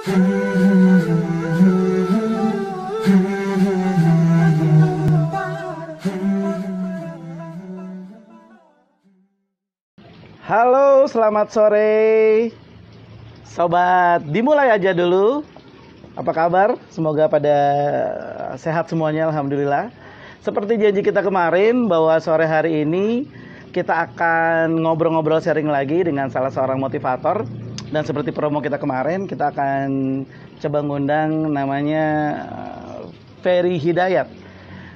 Halo, selamat sore. Sobat, dimulai aja dulu. Apa kabar? Semoga pada sehat semuanya, alhamdulillah. Seperti janji kita kemarin bahwa sore hari ini kita akan ngobrol-ngobrol sharing lagi dengan salah seorang motivator. Dan seperti promo kita kemarin, kita akan coba ngundang namanya Ferry Hidayat.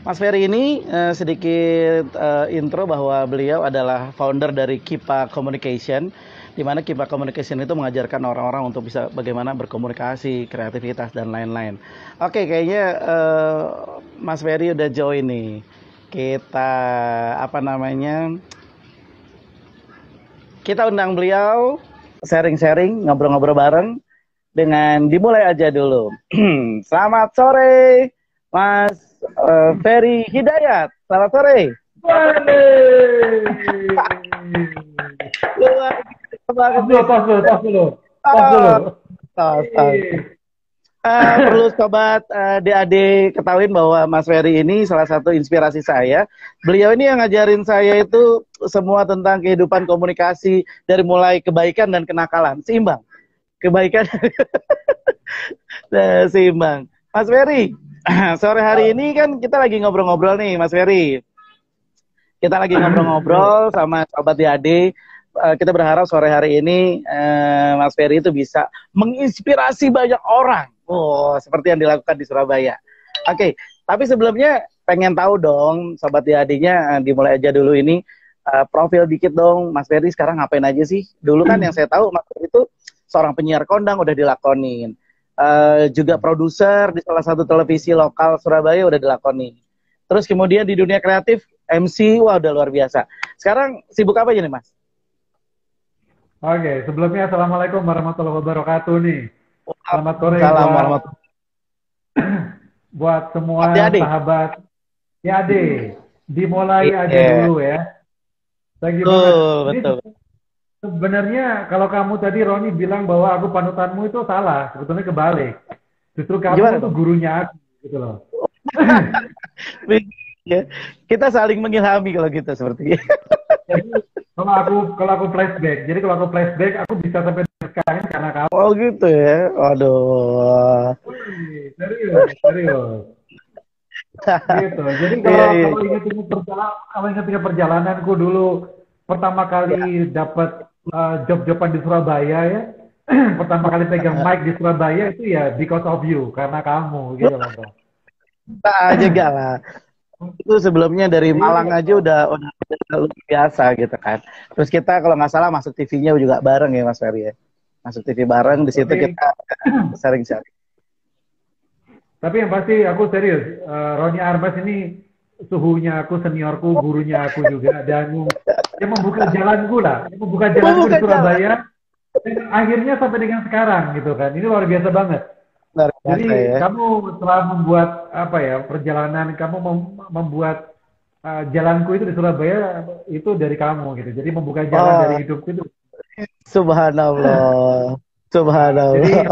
Mas Ferry ini sedikit intro bahwa beliau adalah founder dari Kipa Communication, di mana Kipa Communication itu mengajarkan orang-orang untuk bisa bagaimana berkomunikasi, kreativitas dan lain-lain. Oke, kayaknya Mas Ferry udah join nih. Kita kita undang beliau sharing-sharing, ngobrol-ngobrol bareng dengan dimulai aja dulu. Selamat sore, Mas Ferry Hidayat. Selamat sore. Tas dulu. Perlu sobat DAD ketahuin bahwa Mas Ferry ini salah satu inspirasi saya. Beliau ini yang ngajarin saya itu semua tentang kehidupan komunikasi dari mulai kebaikan dan kenakalan. Seimbang. Kebaikan seimbang. Mas Ferry, sore hari ini kan kita lagi ngobrol-ngobrol nih, Mas Ferry. Kita lagi ngobrol-ngobrol sama sobat DAD. Kita berharap sore hari ini Mas Ferry itu bisa menginspirasi banyak orang. Oh, seperti yang dilakukan di Surabaya. Oke, tapi sebelumnya pengen tahu dong, sobat DAD-nya dimulai aja dulu ini. Profil dikit dong, Mas Ferry sekarang ngapain aja sih? Dulu kan yang saya tahu Mas Ferry itu seorang penyiar kondang udah dilakonin. Juga produser di salah satu televisi lokal Surabaya udah dilakonin. Terus kemudian di dunia kreatif MC, wah udah luar biasa. Sekarang sibuk apa aja nih Mas? Oke, sebelumnya Assalamualaikum warahmatullahi wabarakatuh nih. Selamat sore buat semua sahabat DAD. Dimulai aja dulu ya. Thank you banget. Betul. Sebenarnya kalau kamu tadi Roni bilang bahwa aku panutanmu itu salah, sebetulnya kebalik. Justru kamu itu gurunya aku gitu loh. Ya, kita saling mengilhami kalau gitu seperti itu. Jadi kalau aku flashback, aku bisa sampai sekarang karena kamu. Oh gitu ya, aduh. Serius. Gitu. Jadi kalau ingat perjalananku dulu pertama kali dapat job-joban di Surabaya ya, pertama kali pegang mic di Surabaya itu ya because of you, karena kamu gitu loh. Aja gak lah. Itu sebelumnya dari Malang aja udah luar biasa gitu kan. Terus kita kalau nggak salah masuk TV-nya juga bareng ya Mas Ferry ya. Masuk TV bareng, di situ kita sharing-sharing. Tapi yang pasti aku serius, Roni Arbas ini suhunya aku, seniorku, gurunya aku juga, dan yang membuka jalanku lah, yang membuka jalanku di Surabaya, dan akhirnya sampai dengan sekarang gitu kan. Ini luar biasa banget. Jadi kamu telah membuat perjalanan, kamu membuat jalanku itu di Surabaya itu dari kamu gitu. Jadi membuka jalan dari hidupku itu. Subhanallah. Jadi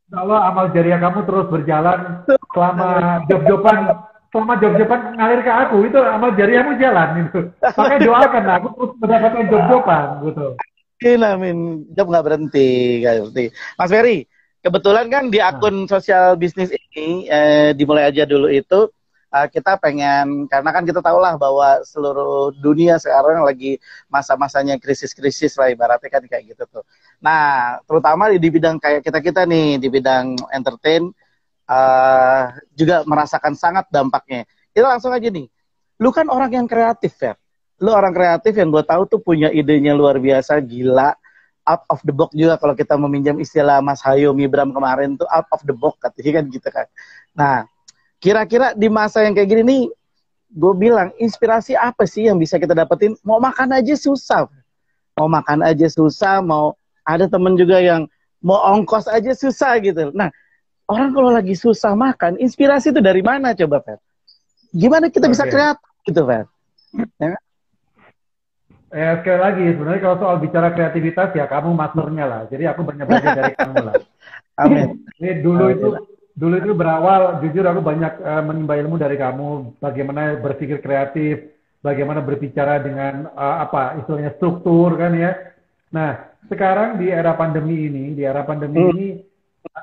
kalau amal jariah kamu terus berjalan selama job-joban ngalir ke aku, itu amal jariahmu jalan gitu. Makanya doakan aku terus mendapatkan job-joban gitu. Amin. Job nggak berhenti. Mas Ferry, kebetulan kan di akun sosial bisnis ini dimulai aja dulu itu kita pengen, karena kan kita tahu lah bahwa seluruh dunia sekarang lagi masa-masanya krisis-krisis lah ibaratnya kan kayak gitu tuh. Nah, terutama di bidang kayak kita nih di bidang entertain juga merasakan sangat dampaknya. Itu langsung aja nih. Lu kan orang yang kreatif ya. Lu orang kreatif yang gue tahu tuh punya idenya luar biasa, gila. Out of the box juga kalau kita meminjam istilah Mas Hayo Mibram kemarin tuh out of the box katanya kan gitu kan. Nah, kira-kira di masa yang kayak gini nih, gue bilang inspirasi apa sih yang bisa kita dapetin? Mau makan aja susah, mau ada temen juga yang mau ongkos aja susah gitu. Nah, orang kalau lagi susah makan, inspirasi itu dari mana coba, Fer? Gimana kita bisa kreatif gitu, Fer? Sekali lagi, sebenarnya kalau soal bicara kreativitas ya kamu masternya lah. Jadi aku banyak belajar dari kamu lah. Amin. Ini dulu itu berawal, jujur aku banyak menimba ilmu dari kamu, bagaimana berpikir kreatif, bagaimana berbicara dengan apa istilahnya struktur kan ya. Nah, sekarang di era pandemi Hmm. ini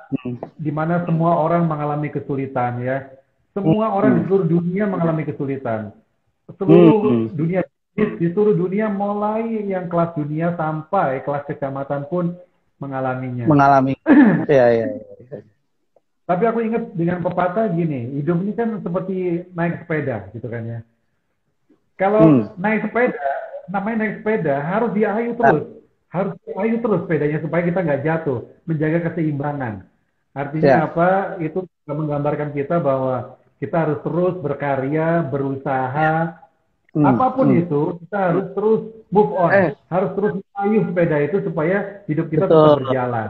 Hmm. di mana semua orang mengalami kesulitan ya. Semua orang di Hmm. seluruh dunia mengalami kesulitan. Hmm. Seluruh dunia di seluruh dunia mulai yang kelas dunia sampai kelas kecamatan pun mengalaminya. Mengalami. Ya, ya, ya. Tapi aku ingat dengan pepatah gini, hidup ini kan seperti naik sepeda gitu kan ya. Hmm. Kalau naik sepeda, namanya naik sepeda harus diayu Ah, terus. Harus diayu terus sepedanya supaya kita nggak jatuh, menjaga keseimbangan. ya. Artinya apa? Itu menggambarkan kita bahwa kita harus terus berkarya, berusaha, Hmm. apapun Hmm. itu, kita harus terus move on. Eh, Harus terus mengayuh sepeda itu supaya hidup kita tetap betul. berjalan.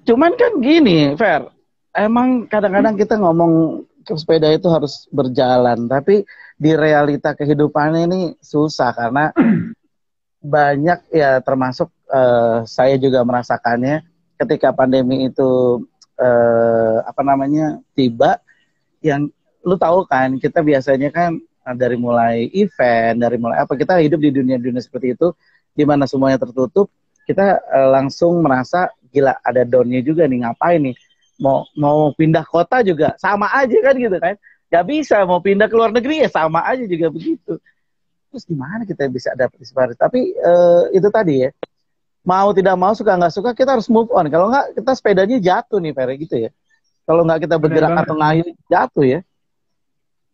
Cuman kan gini, Fer. Emang kadang-kadang kita ngomong ke sepeda itu harus berjalan, tapi di realita kehidupannya ini susah karena banyak ya termasuk saya juga merasakannya ketika pandemi itu apa namanya tiba yang lu tahu kan kita biasanya kan dari mulai event dari mulai apa kita hidup di dunia-dunia seperti itu di mana semuanya tertutup kita langsung merasa gila ada downnya juga nih ngapain nih mau pindah kota juga sama aja kan gitu kan nggak bisa mau pindah ke luar negeri ya sama aja juga begitu. Terus gimana kita bisa dapat disparitas? Tapi itu tadi ya, mau tidak mau suka nggak suka kita harus move on. Kalau nggak kita sepedanya jatuh nih, Ferry gitu ya. Kalau nggak kita Benar bergerak banget. atau ngayuh jatuh ya.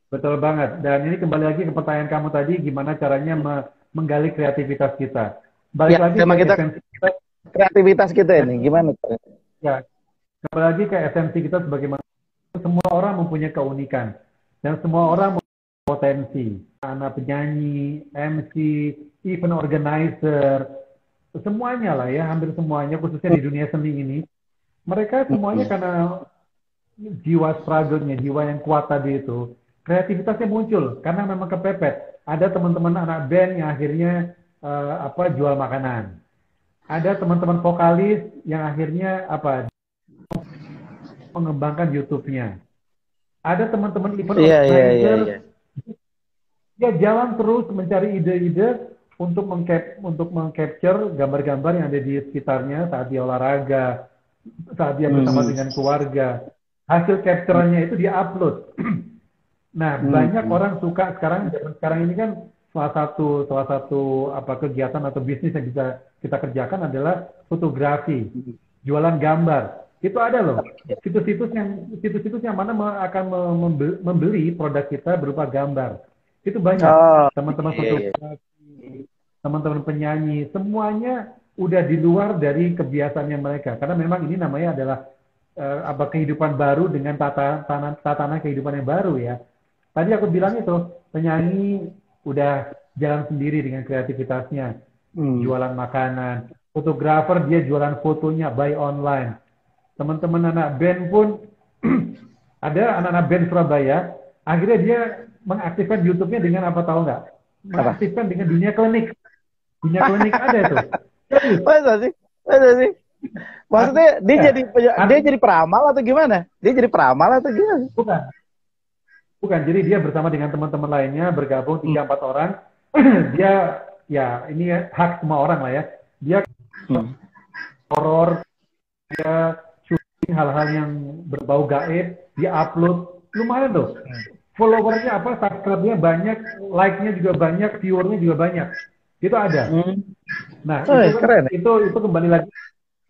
Betul banget. Dan ini kembali lagi ke pertanyaan kamu tadi, gimana caranya menggali kreativitas kita. Balik Ya, lagi ke tema kita esensi kita, kreativitas kita ini gimana? ya, kembali lagi ke esensi kita sebagai manusia. Semua orang mempunyai keunikan. Dan semua orang mempunyai potensi. Anak penyanyi, MC, event organizer, semuanya lah ya, hampir semuanya, khususnya di dunia seni ini. Mereka semuanya karena jiwa struggle-nya, jiwa yang kuat tadi itu, kreativitasnya muncul karena memang kepepet. Ada teman-teman anak band yang akhirnya jual makanan. Ada teman-teman vokalis yang akhirnya mengembangkan YouTube-nya. Ada teman-teman event Iya, iya, iya, organizer iya. dia jalan terus mencari ide-ide untuk mengcapture gambar-gambar yang ada di sekitarnya saat dia olahraga, saat dia bersama dengan keluarga. Hasil capture-nya itu dia upload. Nah, banyak orang suka sekarang ini kan salah satu kegiatan atau bisnis yang bisa kita kerjakan adalah fotografi, jualan gambar. Itu ada loh. Situs-situs yang mana akan membeli produk kita berupa gambar. Itu banyak. Oh, Teman-teman iya, iya. fotografi, teman-teman penyanyi, semuanya udah di luar dari kebiasaannya mereka. Karena memang ini namanya adalah kehidupan baru dengan tatanan kehidupan yang baru ya. Tadi aku bilang itu, penyanyi udah jalan sendiri dengan kreativitasnya, jualan makanan. Fotografer dia jualan fotonya by online. Teman-teman anak band pun ada anak-anak band Surabaya, akhirnya dia mengaktifkan YouTube-nya dengan apa tahu nggak? Mengaktifkan dengan dunia klinik. Dunia klinik ada itu. Masa sih? Masa sih? Maksudnya dia jadi peramal atau gimana? Dia jadi peramal atau gimana? Bukan. Jadi dia bersama dengan teman-teman lainnya bergabung 3-4 orang. Dia ya ini hak semua orang lah ya. Dia horor, dia syuting hal-hal yang berbau gaib, dia upload lumayan tuh. Followernya subscribe-nya banyak, like-nya juga banyak, viewer-nya juga banyak. Itu ada. Nah, itu kembali lagi.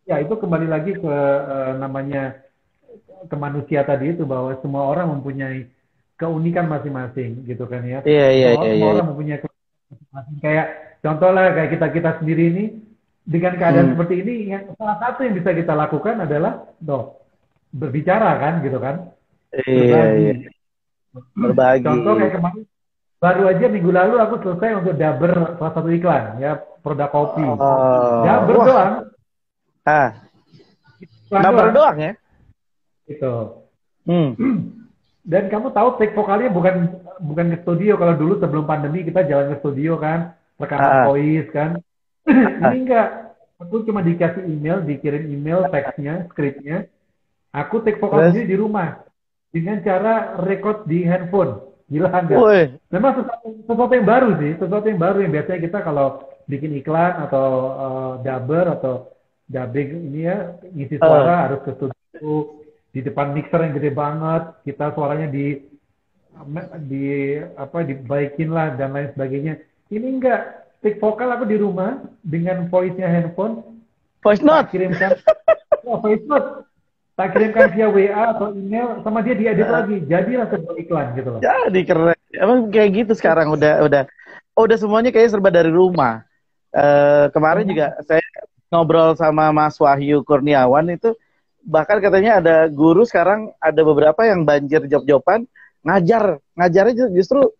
Ya, itu kembali lagi ke namanya ke manusia tadi itu bahwa semua orang mempunyai keunikan masing-masing gitu kan ya. Semua orang mempunyai keunikan masing-masing. Kayak contoh lah kayak kita sendiri ini dengan keadaan seperti ini yang salah satu yang bisa kita lakukan adalah berbicara kan gitu kan. Berbagi. Contoh kayak kemarin baru aja minggu lalu aku selesai untuk daber salah satu iklan ya produk kopi. Daber doang. Daber doang ya. Gitu. Dan kamu tahu take vokalnya bukan ke studio. Kalau dulu sebelum pandemi kita jalan ke studio kan, rekaman voice kan. Ini enggak. Aku cuma dikasih email, dikirim email, teksnya, skripnya. Aku take vokal sendiri di rumah dengan cara record di handphone. Gila nggak? Woi. Memang sesuatu yang baru sih, sesuatu yang baru yang biasanya kita kalau bikin iklan atau dubber atau dubbing ini ya ngisi suara harus ke studio di depan mixer yang gede banget, kita suaranya dibaikin lah dan lain sebagainya. Ini enggak, take vokal aku di rumah dengan voice-nya handphone, Voice note. kirimkan voice note. Tak kirimkan via WA atau email sama dia diedit lagi. Jadilah sebuah iklan gitu loh. Jadi keren. Emang kayak gitu sekarang udah semuanya kayak serba dari rumah. Kemarin juga saya ngobrol sama Mas Wahyu Kurniawan itu bahkan katanya ada guru sekarang ada beberapa yang banjir job-joban ngajarnya justru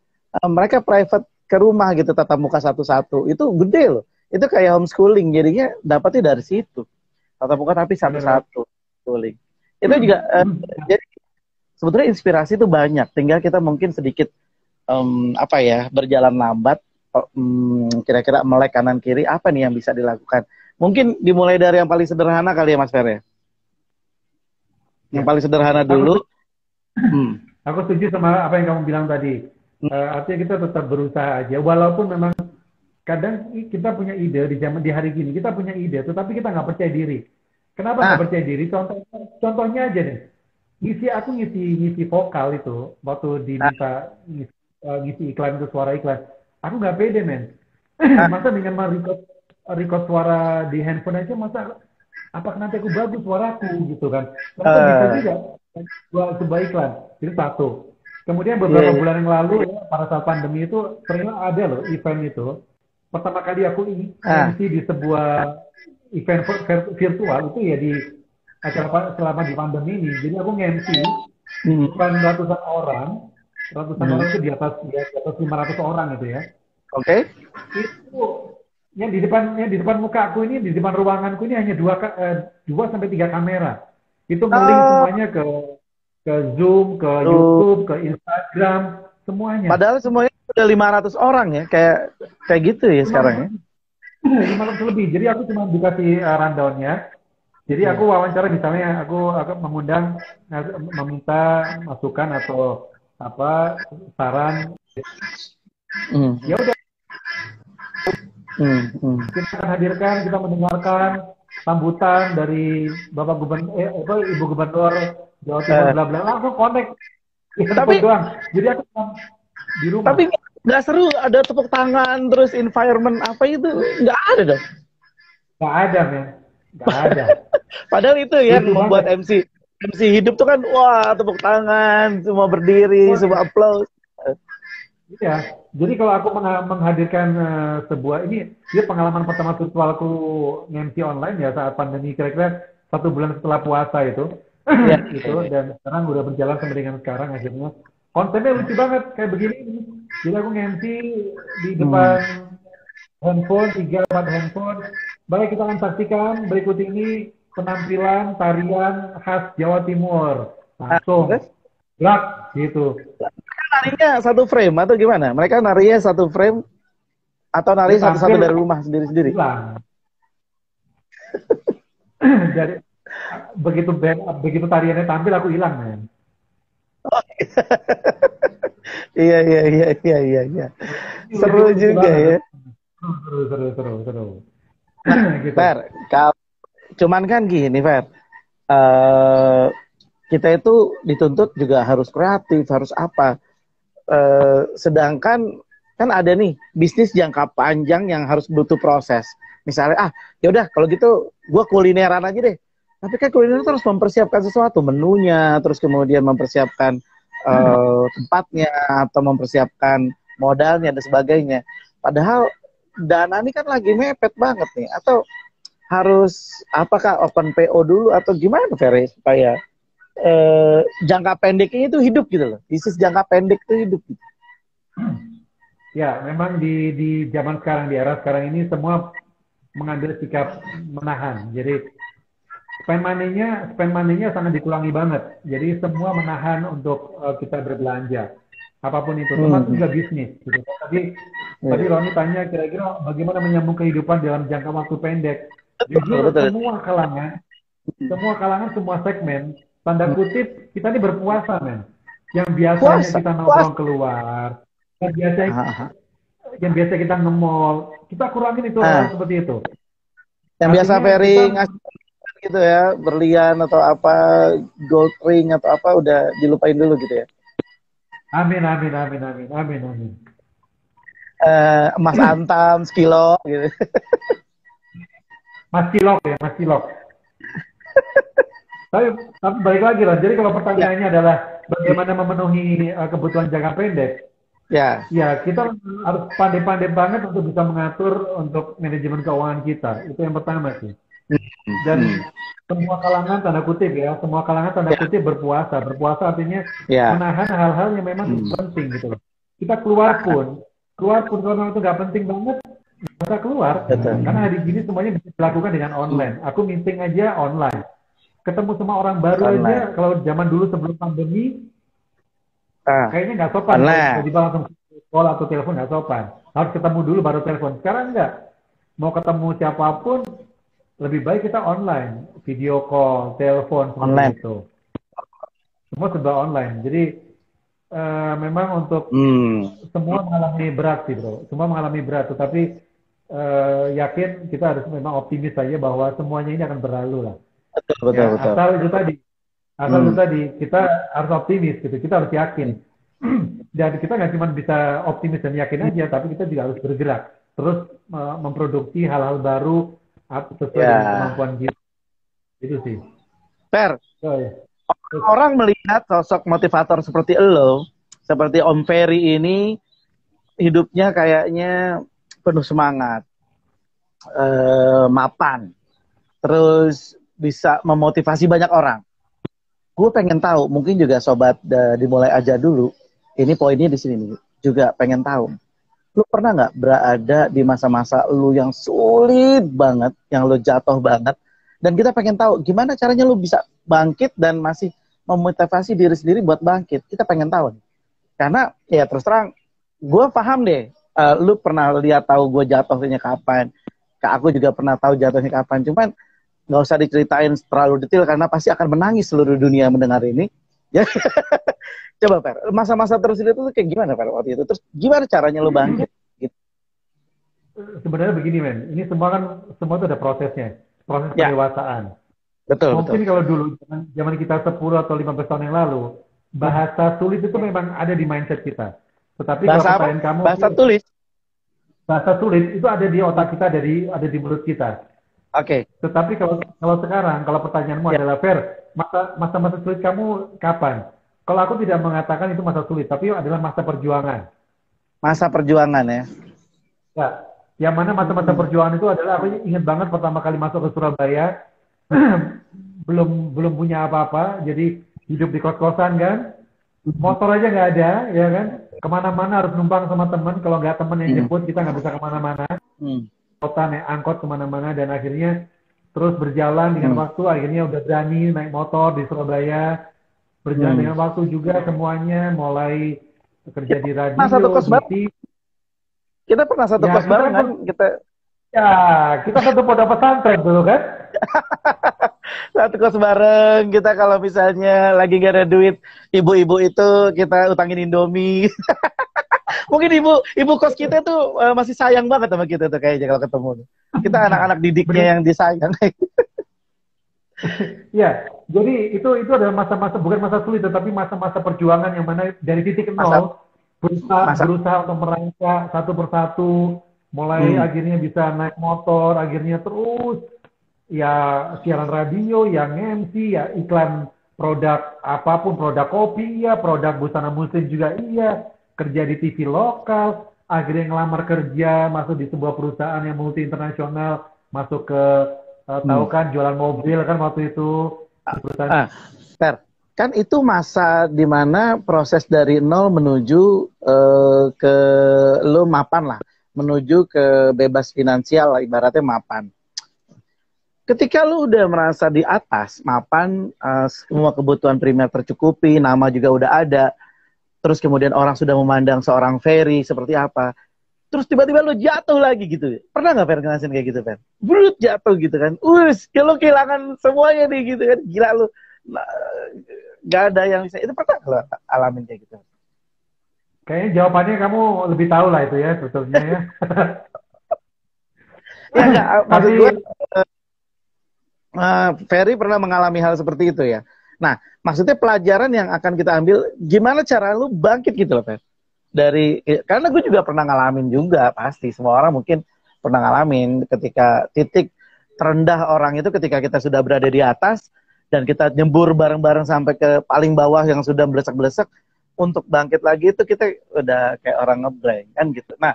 mereka private ke rumah gitu tatap muka satu-satu. Itu gede loh. Itu kayak homeschooling jadinya dapatnya dari situ. Tatap muka tapi satu-satu schooling. Itu juga jadi sebetulnya inspirasi itu banyak, tinggal kita mungkin sedikit berjalan lambat, kira-kira melek kanan kiri apa nih yang bisa dilakukan. Mungkin dimulai dari yang paling sederhana kali ya Mas Fer ya. Yang paling sederhana dulu. Aku setuju sama apa yang kamu bilang tadi. Artinya kita tetap berusaha aja, walaupun memang kadang kita punya ide di hari gini, kita punya ide, tetapi kita nggak percaya diri. Kenapa nggak percaya diri? Contohnya aja deh. Aku ngisi vokal itu waktu diminta ngisi iklan itu suara iklan. Aku nggak pede men. Masa dengan record suara di handphone aja masa apakah nanti aku bagus suaraku gitu kan? Masa bisa juga sebuah iklan. Itu satu. Kemudian beberapa bulan yang lalu ya, pada saat pandemi itu ternyata ada loh event itu. Pertama kali aku ngisi di sebuah event virtual itu ya di acara selama di pandemi ini. Jadi aku nge-MC bukan ratusan orang itu di atas 500 orang gitu ya. Oke. Itu yang di depan muka aku ini, di depan ruanganku ini hanya 2 sampai 3 kamera. Itu nge-link semuanya ke Zoom, ke YouTube, ke Instagram, semuanya. Padahal semuanya udah 500 orang ya, kayak gitu ya sekarang ya. 500 lebih. Jadi aku cuma dikasih rundown-nya. Jadi aku wawancara misalnya aku mengundang meminta masukan atau saran. Ya udah. Kita akan hadirkan, kita mendengarkan sambutan dari Bapak Ibu Gubernur Jawa Timur bla bla langsung connect. Tapi doang. Jadi aku di rumah. Tapi nggak seru ada tepuk tangan terus environment apa itu nggak ada dong. Nggak ada men, nggak ada. Padahal itu yang membuat MC hidup tuh kan wah tepuk tangan semua berdiri semua applause. Iya, jadi kalau aku menghadirkan sebuah ini dia pengalaman pertama virtualku MC online ya saat pandemi kira-kira 1 bulan setelah puasa itu. Gitu dan sekarang udah berjalan sampai dengan sekarang akhirnya kontennya lucu banget kayak begini. Jadi aku nge-MC di depan handphone 3-4 handphone. Baik, kita akan saksikan berikut ini penampilan tarian khas Jawa Timur. Langsung gerak gitu. Narinya satu frame atau gimana? Mereka narinya satu frame atau nari satu-satu dari rumah sendiri-sendiri? Jadi begitu tariannya tampil aku hilang men. Iya. Seru juga ya. Seru. Gitu. Fer, cuman kan gini Fer, kita itu dituntut juga harus kreatif, harus apa. Sedangkan kan ada nih bisnis jangka panjang yang harus butuh proses. Misalnya, yaudah kalau gitu gue kulineran aja deh. Tapi kan kuliner terus mempersiapkan sesuatu, menunya, terus kemudian mempersiapkan tempatnya, atau mempersiapkan modalnya, dan sebagainya. Padahal dana ini kan lagi mepet banget nih. Atau harus, apakah open PO dulu, atau gimana Ferry, supaya jangka pendeknya itu hidup gitu loh. Bisnis jangka pendek itu hidup gitu. Ya, memang di zaman sekarang, di era sekarang ini semua mengambil sikap menahan. Jadi spend money-nya sangat dikurangi banget. Jadi semua menahan untuk kita berbelanja. Apapun itu, termasuk juga bisnis. Gitu. Tadi Roni tanya kira-kira bagaimana menyambung kehidupan dalam jangka waktu pendek. Jujur betul. semua kalangan, semua segmen, tanda kutip kita ini berpuasa, men. Yang biasanya Puasa, kita puasa. nongkrong keluar, yang biasanya Ah, kita nge-mall, kita kurangin itu hal ah. seperti itu. Yang biasa Artinya Ferry kita, ngasih gitu ya, berlian atau apa, gold ring atau apa, udah dilupain dulu gitu ya. amin, amin, amin, amin, amin, amin. Emas antam sekilo gitu. Mas Cilok ya, Mas Cilok. Tapi, tapi balik lagi lah. Jadi kalau Ya, pertanyaannya adalah bagaimana memenuhi kebutuhan jangka pendek, ya. ya kita harus pandai-pandai banget untuk bisa mengatur untuk manajemen keuangan kita. Itu yang pertama sih. Dan Hmm. semua kalangan tanda kutip ya, semua kalangan tanda Ya, kutip berpuasa. Berpuasa artinya ya. menahan hal-hal yang memang Hmm. tidak penting gitu loh. Kita keluar pun kalau itu nggak penting banget, nggak usah keluar. Betul. Karena hari gini semuanya bisa dilakukan dengan online. Aku meeting aja online. Ketemu sama orang baru Online. aja, kalau zaman dulu sebelum pandemi, Ah, kayaknya nggak sopan kalau online. tiba-tiba langsung call atau telepon nggak sopan. Harus ketemu dulu baru telepon. Sekarang nggak. Mau ketemu siapapun, lebih baik kita online, video call, telepon seperti Online. itu. Semua serba online. Jadi memang untuk Hmm. semua mengalami berat sih bro. Semua mengalami berat, tetapi yakin kita harus memang optimis saja bahwa semuanya ini akan berlalu lah. Betul, betul, Ya betul. asal itu Hmm. tadi kita harus optimis gitu. Kita harus yakin. Dan kita nggak cuma bisa optimis dan yakin aja, tapi kita juga harus bergerak. Terus memproduksi hal-hal baru sesuai dengan Ya. kemampuan kita. Itu sih. Fer, Oh, ya. Terus, orang melihat sosok motivator seperti lo, seperti Om Ferry ini, hidupnya kayaknya penuh semangat, mapan, terus bisa memotivasi banyak orang. Gue pengen tahu, mungkin juga sobat dimulai aja dulu. Ini poinnya di sini nih. Juga pengen tahu. Lu pernah nggak berada di masa-masa lu yang sulit banget, yang lu jatuh banget, dan kita pengen tahu gimana caranya lu bisa bangkit dan masih memotivasi diri sendiri buat bangkit. Kita pengen tahu nih. Karena ya terus terang, gue paham deh. Lu pernah lihat tahu gue jatuhnya kapan. Kak aku juga pernah tahu jatuhnya kapan. Cuman nggak usah diceritain terlalu detail karena pasti akan menangis seluruh dunia mendengar ini. Ya, coba Per, masa-masa terus itu tuh kayak gimana Per waktu itu? Terus gimana caranya lu bangkit? Gitu. sebenarnya begini men, ini semua itu ada prosesnya, proses Ya, pendewasaan. betul, betul. Mungkin kalau dulu zaman kita 10 atau 15 tahun yang lalu, bahasa sulit itu memang ada di mindset kita. Tetapi kalau Bahasa apa? pertanyaan kamu, Bahasa tulis. bahasa sulit itu ada di otak kita, ada di mulut kita. Oke. Tetapi kalau sekarang, kalau pertanyaanmu Ya, adalah Fer, masa-masa sulit kamu kapan? Kalau aku tidak mengatakan itu masa sulit, tapi adalah masa perjuangan. masa perjuangan ya. Ya, yang mana masa-masa perjuangan itu adalah aku ingat banget pertama kali masuk ke Surabaya, belum punya apa-apa, jadi hidup di kos-kosan kan, motor aja nggak ada, ya kan, kemana-mana harus numpang sama teman, kalau nggak teman yang Hmm. jemput kita nggak bisa kemana-mana, Hmm. kota naik angkot kemana-mana, dan akhirnya terus berjalan dengan Hmm. waktu, akhirnya udah berani naik motor di Surabaya, berjalan Hmm. dengan waktu juga semuanya, mulai kerja di Nah, satu radio, kos di bareng. TV, Kita pernah satu ya kos bareng kan? kita satu pondok pesantren dulu kan. Satu kos bareng. Kita kalau misalnya lagi gak ada duit, ibu-ibu itu kita utangin Indomie. Mungkin ibu kos kita tuh masih sayang banget sama kita tuh kayaknya kalau ketemu. Kita anak-anak didiknya Bener. yang disayang. Ya, jadi itu adalah masa-masa, bukan masa sulit, tetapi masa-masa perjuangan yang mana dari titik Masa, nol masa. berusaha untuk merancang satu persatu, mulai Hmm. akhirnya bisa naik motor, akhirnya terus ya siaran radio, yang MC, ya iklan produk apapun, produk kopi, ya produk busana muslim juga iya, kerja di TV lokal, akhirnya ngelamar kerja, masuk di sebuah perusahaan yang multi internasional, masuk ke tahu kan jualan mobil kan waktu itu di perusahaan. Ter, kan itu masa dimana proses dari nol menuju ke lo mapan lah, menuju ke bebas finansial lah, ibaratnya mapan. Ketika lu udah merasa di atas mapan, semua kebutuhan primer tercukupi, nama juga udah ada, terus kemudian orang sudah memandang seorang Ferry seperti apa, terus tiba-tiba lu jatuh lagi gitu. Pernah nggak Fer ngerasain kayak gitu, Fer? Brut jatuh gitu kan. Ya lu kehilangan semuanya nih gitu kan. Gila lu. Nah, nggak ada yang bisa. Itu pernah kalau alamin kayak gitu? Kayaknya jawabannya kamu lebih tahu lah itu ya, sebetulnya ya. Ya nggak, maksud Tapi gue, Ferry pernah mengalami hal seperti itu ya. Nah, maksudnya pelajaran yang akan kita ambil, gimana cara lu bangkit gitu loh, Fer? Karena gue juga pernah ngalamin juga, pasti semua orang mungkin pernah ngalamin ketika titik terendah orang itu ketika kita sudah berada di atas dan kita nyembur bareng-bareng sampai ke paling bawah yang sudah belesak-belesak, untuk bangkit lagi itu kita udah kayak orang ngeblank kan gitu. Nah,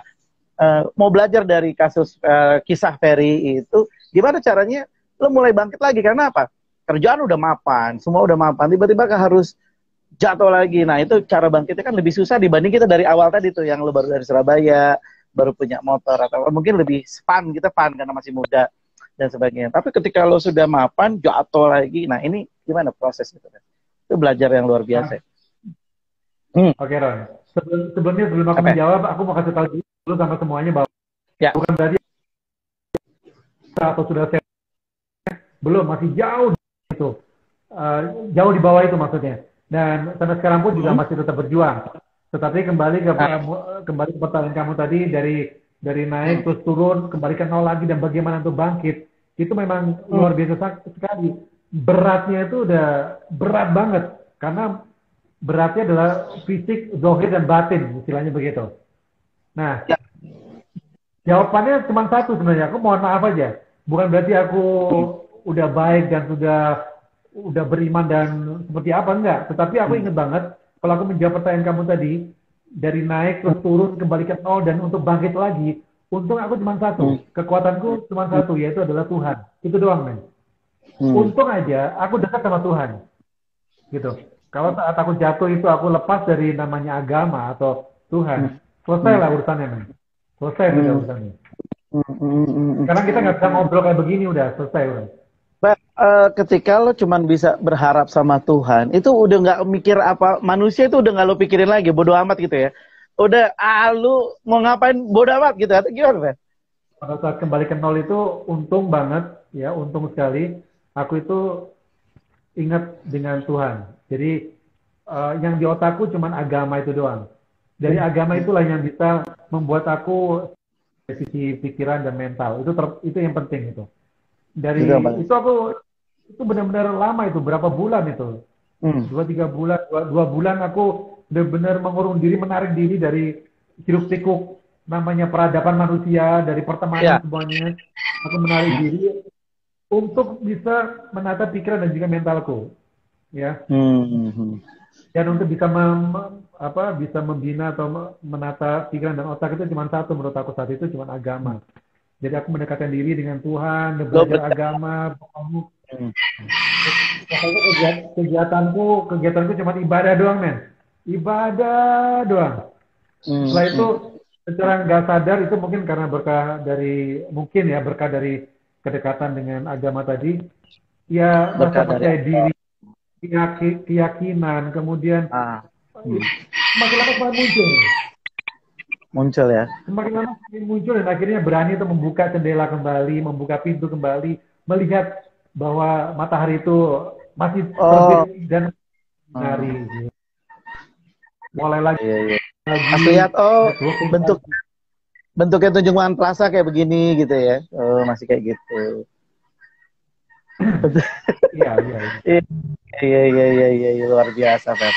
mau belajar dari kasus kisah Ferry itu, gimana caranya lo mulai bangkit lagi? Karena apa? Kerjaan udah mapan, semua udah mapan, tiba-tiba harus jatuh lagi. Nah, itu cara bangkitnya kan lebih susah dibanding kita dari awal tadi tuh, yang lo baru dari Surabaya, baru punya motor, atau mungkin lebih kita fun karena masih muda dan sebagainya. Tapi ketika lo sudah mapan, jatuh lagi. Nah, ini gimana proses itu? Itu belajar yang luar biasa. Oke, Ron. Sebelum aku menjawab, aku mau kasih tahu dulu sama semuanya bahwa bukan berarti atau sudah belum, masih jauh itu, jauh di bawah itu maksudnya. Dan sampai sekarang pun juga masih tetap berjuang. Tetapi kembali ke pertanyaan kamu tadi, dari naik terus turun, kembali ke nol lagi, dan bagaimana untuk bangkit, itu memang luar biasa sekali. Beratnya itu udah berat banget, karena beratnya adalah fisik, zahir, dan batin, istilahnya begitu. Nah, jawabannya cuma satu sebenarnya. Aku mohon maaf aja. Bukan berarti aku udah baik dan udah beriman dan seperti apa, enggak. Tetapi aku ingat banget, kalau aku menjawab pertanyaan kamu tadi, dari naik terus turun, kembali ke nol, dan untuk bangkit lagi, untung aku cuma satu. Kekuatanku cuma satu, yaitu adalah Tuhan. Itu doang, men. Untung aja aku dekat sama Tuhan. Gitu. Kalau saat aku jatuh itu aku lepas dari namanya agama atau Tuhan, selesai lah urusannya, men. Selesai sudah urusannya. Karena kita nggak bisa ngobrol kayak begini, udah selesai. Udah. Ketika lo cuman bisa berharap sama Tuhan, itu udah nggak mikir apa, manusia itu udah nggak lo pikirin lagi, bodo amat gitu ya. Udah, lu mau ngapain, bodo amat gitu. Gimana, Pak? Pada saat kembali ke nol itu untung banget, ya, untung sekali. Aku itu ingat dengan Tuhan. Jadi yang di otakku cuman agama itu doang. Dari agama itulah yang bisa membuat aku dari sisi pikiran dan mental. Itu yang penting itu. Dari itu aku itu benar-benar lama itu, berapa bulan itu? 2-3 bulan, 2 bulan aku benar-benar mengurung diri, menarik diri dari hiruk pikuk namanya peradaban manusia, dari pertemanan semuanya. Aku menarik diri untuk bisa menata pikiran dan juga mentalku, ya. Dan untuk bisa bisa membina atau menata pikiran dan otak itu cuma satu menurut aku saat itu, cuma agama. Jadi aku mendekatkan diri dengan Tuhan, belajar agama. Pokoknya kegiatanku cuma ibadah doang, men. Ibadah doang. Setelah itu secara nggak sadar itu mungkin karena berkah dari kedekatan dengan agama tadi, ya rasa percaya diri, keyakinan, kemudian semakin lama semakin muncul ya. Semakin lama semakin muncul, dan akhirnya berani untuk membuka jendela kembali, membuka pintu kembali, melihat bahwa matahari itu masih terbit dan hari. Mulai lagi. Lihat bentuknya tunjungan plaza kayak begini gitu ya. Masih kayak gitu. Iya, luar biasa, Fer.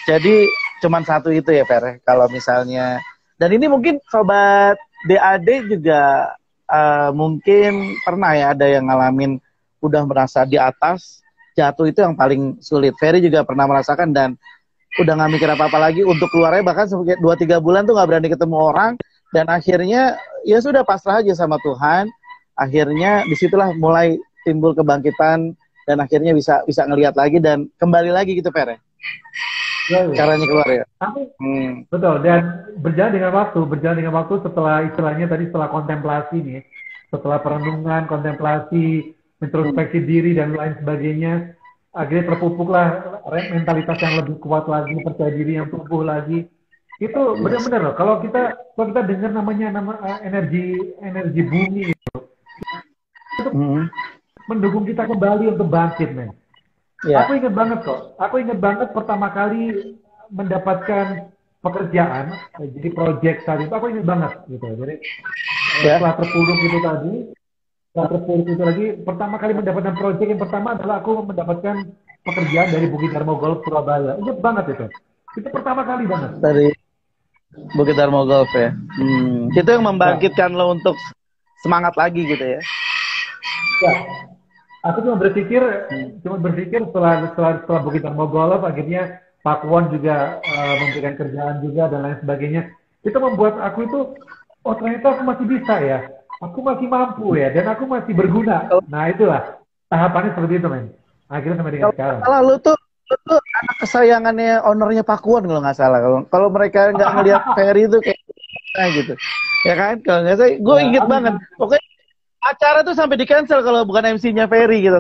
Jadi cuman satu itu ya, Fer. Kalau misalnya, dan ini mungkin sobat DAD juga mungkin pernah ya ada yang ngalamin udah merasa di atas, jatuh itu yang paling sulit. Ferry juga pernah merasakan dan udah nggak mikir apa-apa lagi, untuk keluarnya bahkan 2-3 bulan tuh nggak berani ketemu orang, dan akhirnya ya sudah pasrah aja sama Tuhan. Akhirnya disitulah mulai timbul kebangkitan dan akhirnya bisa ngelihat lagi dan kembali lagi gitu, Fer. Caranya keluar ya. Betul, dan berjalan dengan waktu setelah istilahnya tadi, setelah kontemplasi nih, setelah perenungan, kontemplasi, introspeksi diri dan lain sebagainya, akhirnya terpupuklah mentalitas yang lebih kuat lagi, percaya diri yang tumbuh lagi, Itu Yes. benar-benar loh. Kalau kita dengar energi bumi itu Hmm. mendukung kita kembali untuk bangkit, men. Ya. Aku ingat banget kok. Aku ingat banget pertama kali mendapatkan pekerjaan, jadi project tadi itu aku ingat banget gitu. Jadi Ya. setelah terpuruk itu tadi, setelah terpuruk itu lagi, pertama kali mendapatkan project yang pertama adalah aku mendapatkan pekerjaan dari Bukit Darmo Golf Surabaya. Ingat banget itu. Itu pertama kali banget. Dari Bukit Darmo Golf ya. Itu yang Ya, membangkitkan lo untuk semangat lagi gitu ya. ya. Aku Hmm. cuma berpikir setelah Bukit Darmo Golf, akhirnya Pak Won juga memberikan kerjaan juga dan lain sebagainya. Itu membuat aku itu, oh ternyata aku masih bisa ya, aku masih mampu ya, dan aku masih berguna. Kalau Nah itulah tahapannya seperti itu, men. Akhirnya sampai dengan kalau nggak sekarang. salah lu tuh anak kesayangannya ownernya Pakuan kalau nggak salah. Kalau mereka nggak ngelihat Ferry itu kayak gimana gitu. Ya kan? Kalau nggak salah, gue Ya, inget banget. amin. Pokoknya acara tuh sampai di cancel kalau bukan MC-nya Ferry gitu.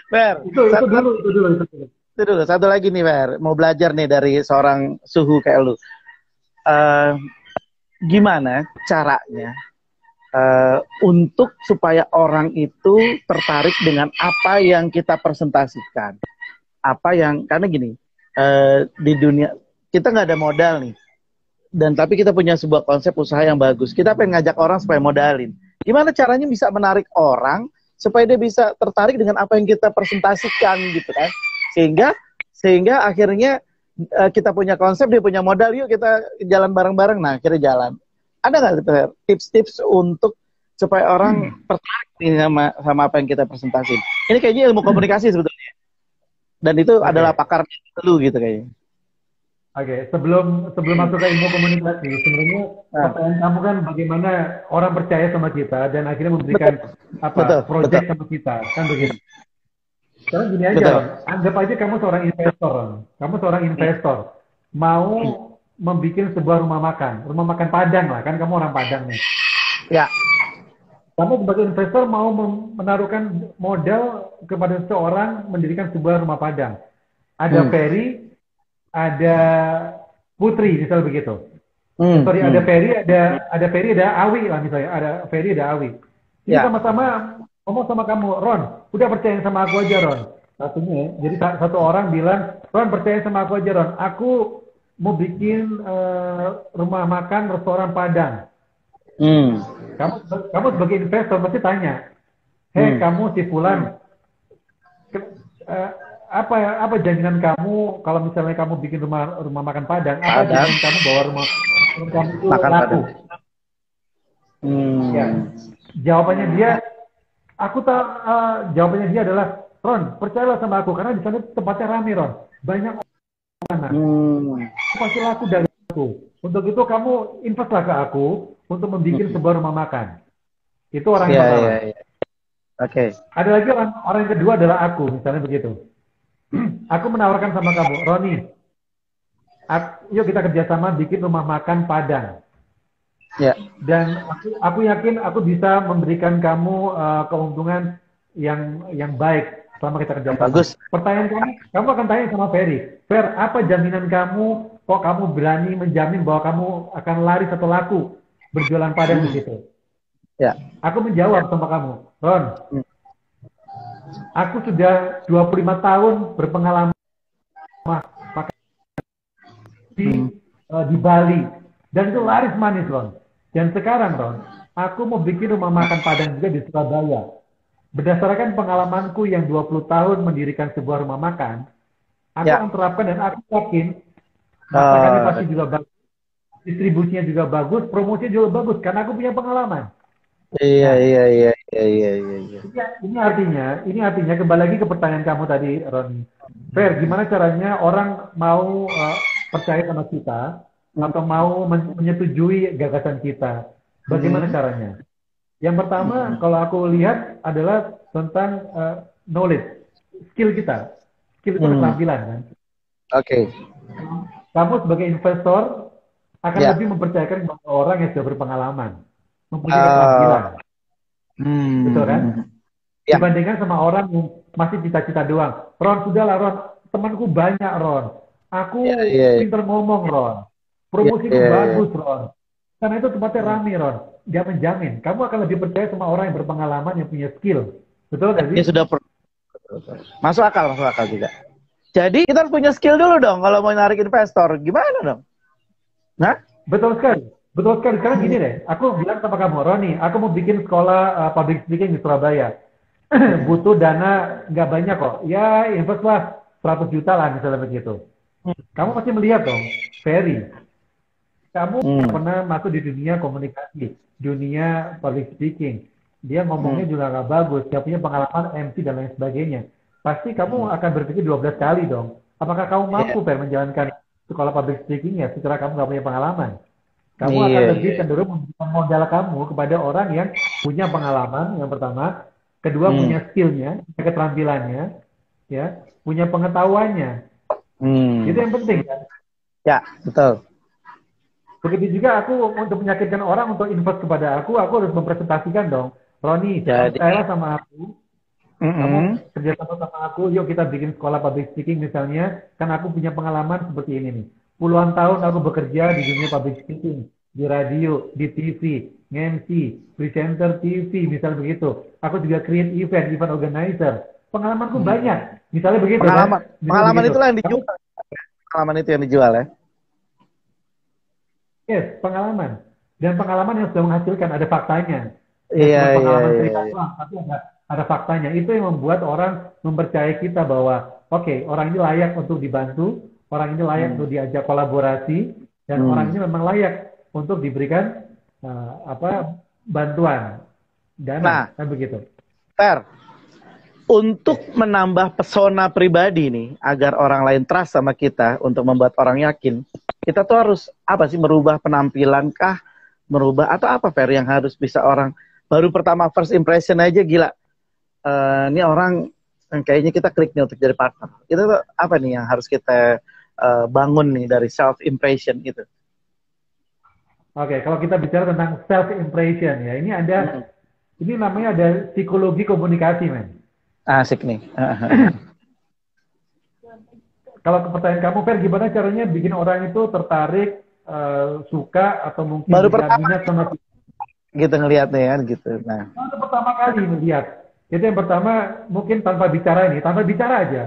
Fer, Itu dulu, itu dulu, itu dulu. satu lagi nih Fer, mau belajar nih dari seorang suhu kayak lu. Eh, Gimana caranya untuk supaya orang itu tertarik dengan apa yang kita presentasikan? Apa yang karena gini, di dunia kita nggak ada modal nih, dan tapi kita punya sebuah konsep usaha yang bagus. Kita pengen ngajak orang supaya modalin. Gimana caranya bisa menarik orang supaya dia bisa tertarik dengan apa yang kita presentasikan gitu kan? Sehingga sehingga akhirnya kita punya konsep, dia punya modal, yuk kita jalan bareng-bareng. Nah, akhirnya jalan. Ada nggak gitu, tips-tips untuk supaya orang tertarik nih sama apa yang kita presentasiin? Ini kayaknya ilmu komunikasi sebetulnya. Dan itu adalah Oke. pakar lu gitu kayaknya. Oke, sebelum masuk ke ilmu komunikasi, sebenarnya Nah, pertanyaan kamu kan bagaimana orang percaya sama kita dan akhirnya betul, memberikan betul, apa betul, project sama kita, kan begitu. Sekarang gini aja, betul. Ron. Anggap aja kamu seorang investor, Ron. Kamu seorang investor, mau membuat sebuah rumah makan Padang lah, kan kamu orang Padang nih. Ya. Kamu sebagai investor mau menaruhkan modal kepada seseorang mendirikan sebuah rumah Padang. Ada Hmm. Ferry, ada Putri, misal begitu. Hmm. Sorry, Hmm. ada Ferry, ada Awi lah misalnya. Ada Ferry, ada Awi. Ini Ya. sama-sama ngomong sama kamu, Ron, udah percaya sama aku aja, Ron. Satunya, jadi satu orang bilang, Ron percaya sama aku aja, Ron. Aku mau bikin rumah makan restoran Padang. Hmm. Kamu kamu sebagai investor pasti tanya, hei Hmm. kamu si Fulan, ke- eh, apa jaminan kamu kalau misalnya kamu bikin rumah makan Padang, apa Padang, jaminan kamu bahwa rumah makan kamu itu makan laku? Padang. Ya, Hmm. jawabannya dia, jawabannya dia adalah, Ron, percayalah sama aku karena di sana tempatnya rame, Ron, banyak orang, Hmm. pasti laku dari aku. Untuk itu kamu investlah ke aku untuk membuat Hmm. sebuah rumah makan. Itu orang yang Ya, pertama. ya, ya. Oke. Ada lagi orang yang kedua adalah aku, misalnya begitu. Aku menawarkan sama kamu, Roni, yuk kita kerjasama bikin rumah makan Padang. Ya. Dan aku yakin aku bisa memberikan kamu keuntungan yang baik selama kita Yang kerjasama. bagus. Pertanyaan kamu akan tanya sama Ferry, Fer, apa jaminan kamu kok kamu berani menjamin bahwa kamu akan laris atau laku berjualan Padang di Hmm. situ? Ya. Aku menjawab sama kamu, Ron, Hmm. aku sudah 25 tahun berpengalaman Hmm. di Bali dan itu laris manis, Ron. Dan sekarang, Ron, aku mau bikin rumah makan Padang juga di Surabaya. Berdasarkan pengalamanku yang 20 tahun mendirikan sebuah rumah makan, aku Ya. akan terapkan dan aku yakin masakannya Oh, pasti juga bagus, distribusinya juga bagus, promosinya juga bagus karena aku punya pengalaman. iya, Nah, iya, iya, iya, iya, iya, iya. ini artinya kembali lagi ke pertanyaan kamu tadi, Ron. Fair, gimana caranya orang mau percaya sama kita atau mau menyetujui gagasan kita? Bagaimana Hmm. caranya? Yang pertama, Hmm. kalau aku lihat adalah tentang knowledge, skill itu Hmm. keterampilan kan. Oke. Kamu sebagai investor akan Ya. lebih mempercayakan kepada orang yang sudah berpengalaman, mempunyai Oh. keterampilan, betul kan? Hmm. Ya. Dibandingkan sama orang yang masih cita-cita doang. Ron, sudahlah Ron, temanku banyak Ron. Aku Iya, iya, iya. pinter ngomong, Ron. Iya, Promosiku iya, iya. bagus, Ron. Karena itu tempatnya rame, Ron. Dia menjamin. Kamu akan lebih percaya sama orang yang berpengalaman, yang punya skill. Betul nggak sih? Dia sudah masuk akal juga. Jadi kita harus punya skill dulu dong kalau mau narik investor. Gimana dong? Nah? Betul sekali. Betul sekali. Sekarang gini deh. Aku bilang sama kamu, Roni, aku mau bikin sekolah public speaking di Surabaya. Butuh dana nggak banyak kok. Ya, invest lah 100 juta lah misalnya begitu. Kamu pasti melihat dong, Ferry. Kamu Hmm. pernah masuk di dunia komunikasi, dunia public speaking. Dia ngomongnya Hmm. juga nggak bagus, dia punya pengalaman MC dan lain sebagainya. Pasti kamu akan berpikir 12 kali dong. Apakah kamu Iya, mampu Per menjalankan sekolah public speaking ya setelah kamu nggak punya pengalaman? Kamu akan iya, lebih iya. cenderung memberikan modal kamu kepada orang yang punya pengalaman yang pertama, kedua Hmm. punya skillnya, punya keterampilannya, ya, punya pengetahuannya. Itu Hmm. yang penting kan. Ya, betul. Begitu juga aku untuk meyakinkan orang untuk invest kepada aku harus mempresentasikan dong. Roni, Jadi, percayalah sama aku, kamu mm-mm. kerjasama sama aku, yuk kita bikin sekolah public speaking misalnya, kan aku punya pengalaman seperti ini nih. Puluhan tahun aku bekerja di dunia public speaking, di radio, di TV, MC, presenter TV, misalnya begitu. Aku juga create event, event organizer. Pengalamanku Hmm. banyak, misalnya begitu Pengalaman, kan? Misalnya pengalaman begitu. itulah yang Kamu dijual. Pengalaman itu yang dijual ya. yes, pengalaman. Dan pengalaman yang sudah menghasilkan, ada faktanya. Nggak Iya, cuma iya, pengalaman iya, cerita iya. doang, tapi ada faktanya. Itu yang membuat orang mempercayai kita bahwa, oke, orang ini layak untuk dibantu, orang ini layak Hmm. untuk diajak kolaborasi, dan orang Hmm. ini memang layak untuk diberikan bantuan, dana, Nah, kan begitu. Ter, untuk menambah pesona pribadi nih, agar orang lain trust sama kita, untuk membuat orang yakin, kita tuh harus apa sih, merubah penampilan kah? Merubah atau apa, Fer, yang harus bisa orang, baru pertama first impression aja gila. Ini orang kayaknya kita klik nih untuk jadi partner. Itu tuh apa nih yang harus kita bangun nih dari self impression itu? Oke, kalau kita bicara tentang self impression ya, Hmm. ini namanya ada psikologi komunikasi, men. Asik nih. Kalau pertanyaan kamu, Fer, gimana caranya bikin orang itu tertarik, suka, atau mungkin Baru juga pertama minat sama kita? gitu ngelihatnya kan gitu. Nah, Itu pertama kali melihat. Itu yang pertama, mungkin tanpa bicara ini, tanpa bicara aja.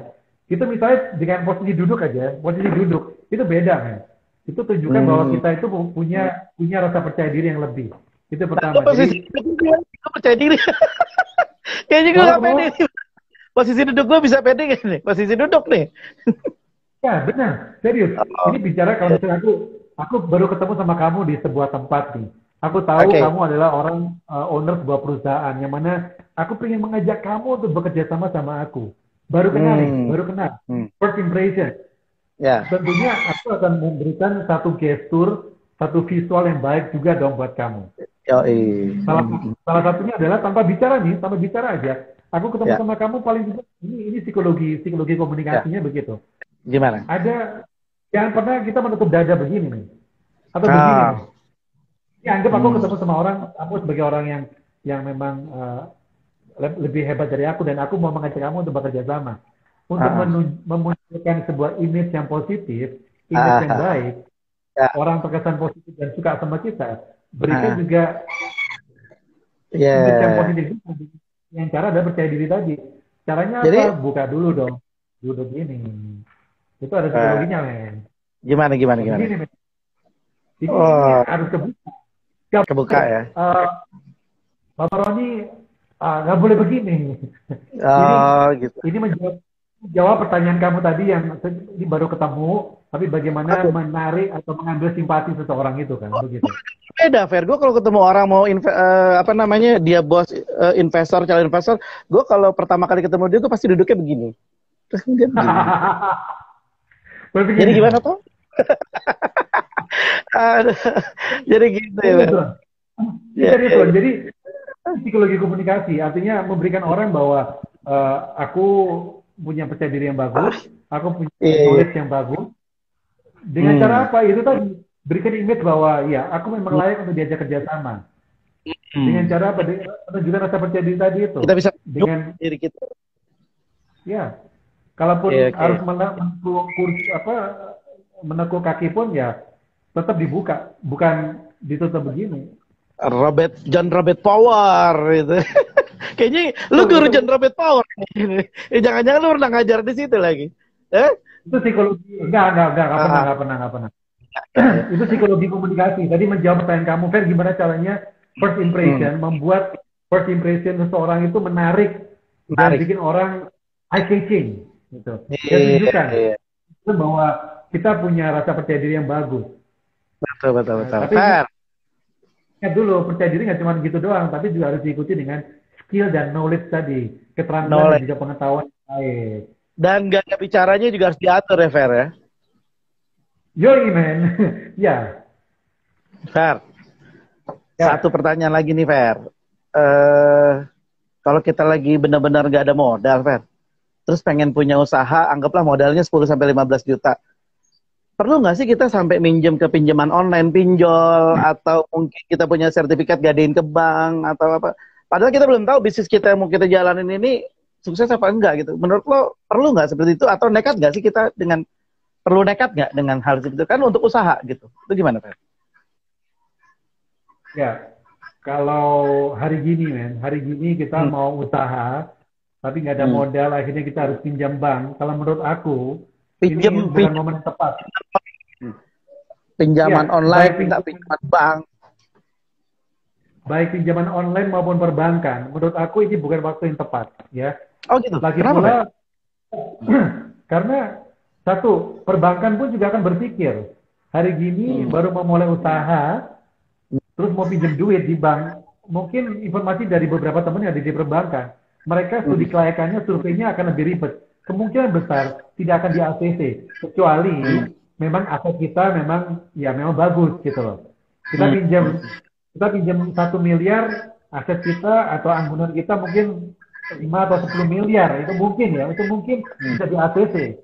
Itu misalnya dengan posisi duduk, itu beda, men. Itu tunjukkan bahwa hmm. kita itu punya rasa percaya diri yang lebih. Itu Nah, itu pertama. posisi Jadi, duduk gue percaya diri. Kayaknya gue kenapa, gak pede kenapa? nih. Posisi duduk gue bisa pede gak nih? Posisi duduk nih. Ya, benar. Serius. Oh, Ini bicara kalau misalnya aku baru ketemu sama kamu di sebuah tempat nih. Aku tahu oke. kamu adalah orang owner sebuah perusahaan yang mana aku ingin mengajak kamu untuk bekerja sama sama aku. Baru kenal nih, Hmm. baru kenal. Hmm. First impression. Ya. Tentunya aku akan memberikan satu gestur, satu visual yang baik juga dong buat kamu. Yoi. Salah satunya adalah tanpa bicara nih, tanpa bicara aja. Aku ketemu Ya. sama kamu paling tidak ini psikologi Ya. komunikasinya begitu. Gimana? Ada jangan pernah kita menutup dada begini nih atau begini nih. Ya, anggap aku ketemu sama orang, aku sebagai orang yang memang lebih hebat dari aku dan aku mau mengajak kamu untuk bekerja sama untuk memunculkan sebuah image yang positif, image yang baik, Ya. orang terkesan positif dan suka sama kita. Berikan juga Yeah. image yang positif. Yang cara adalah percaya diri tadi. Caranya Jadi, apa? Buka dulu dong. Duduk gini. Itu ada psikologinya, men. Gimana? Begini, men. Ini harus kebuka. Kebuka ya. Bapak Roni nggak boleh begini. Gitu. Ini menjawab pertanyaan kamu tadi yang ini baru ketemu, tapi bagaimana menarik atau mengambil simpati seseorang itu kan, begitu. Beda, Fer. Gue kalau ketemu orang mau dia bos investor, calon investor, gue kalau pertama kali ketemu dia, gue pasti duduknya begini. Terus dia begini. Jadi gimana toh? Jadi gitu ya. Jadi psikologi komunikasi artinya memberikan orang bahwa aku punya percaya diri yang bagus, aku punya knowledge yang bagus. Dengan cara apa? Itu tadi berikan image bahwa ya aku memang layak untuk diajak kerjasama. Dengan cara apa? Menunjukkan rasa percaya diri tadi itu. Kita bisa dengan diri kita. Ya, kalaupun harus menekuk kaki pun ya tetap dibuka, bukan ditutup begini. John Robert Power itu. Kayaknya lu guru John Robert Power. Jangan-jangan lu pernah ngajar di situ lagi. Itu psikologi. Enggak pernah. Itu psikologi komunikasi. Tadi menjawab pertanyaan kamu, Fer, gimana caranya first impression, membuat first impression seseorang itu menarik dan bikin orang eye-catching. Gitu. Dan tunjukkan bahwa kita punya rasa percaya diri yang bagus. Betul. Tapi ingat dulu, percaya diri nggak cuma gitu doang, tapi juga harus diikuti dengan skill dan knowledge tadi, keterampilan dan juga pengetahuan yang baik. Dan gaya bicaranya juga harus diatur ya, Fer ya. Yoi, man. Ya. Fer, satu pertanyaan lagi nih, Fer. Kalau kita lagi benar-benar nggak ada modal, Fer, terus pengen punya usaha, anggaplah modalnya 10-15 juta. Perlu nggak sih kita sampai minjem ke pinjaman online, pinjol, atau mungkin kita punya sertifikat gadein ke bank, atau apa? Padahal kita belum tahu bisnis kita yang mau kita jalanin ini sukses apa enggak gitu. Menurut lo perlu nggak seperti itu? Atau nekat nggak sih kita perlu nekat nggak dengan hal seperti itu? Kan untuk usaha gitu. Itu gimana, Pak? Ya, kalau hari gini kita mau usaha, tapi nggak ada modal, akhirnya kita harus pinjam bank. Kalau menurut aku, ini bukan momen yang tepat. Pinjaman online, nggak pinjaman bank. Baik pinjaman online maupun perbankan, menurut aku ini bukan waktu yang tepat, ya. Oh gitu. Lagi pula, karena satu, perbankan pun juga akan berpikir, hari gini baru memulai usaha, terus mau pinjam duit di bank, mungkin informasi dari beberapa teman yang ada di perbankan, mereka studi kelayakannya, surveinya akan lebih ribet. Kemungkinan besar tidak akan di ACC, kecuali memang aset kita memang bagus gitu loh. Kita pinjam 1 miliar, aset kita atau anggunan kita mungkin 5 atau 10 miliar, itu mungkin bisa di ACC.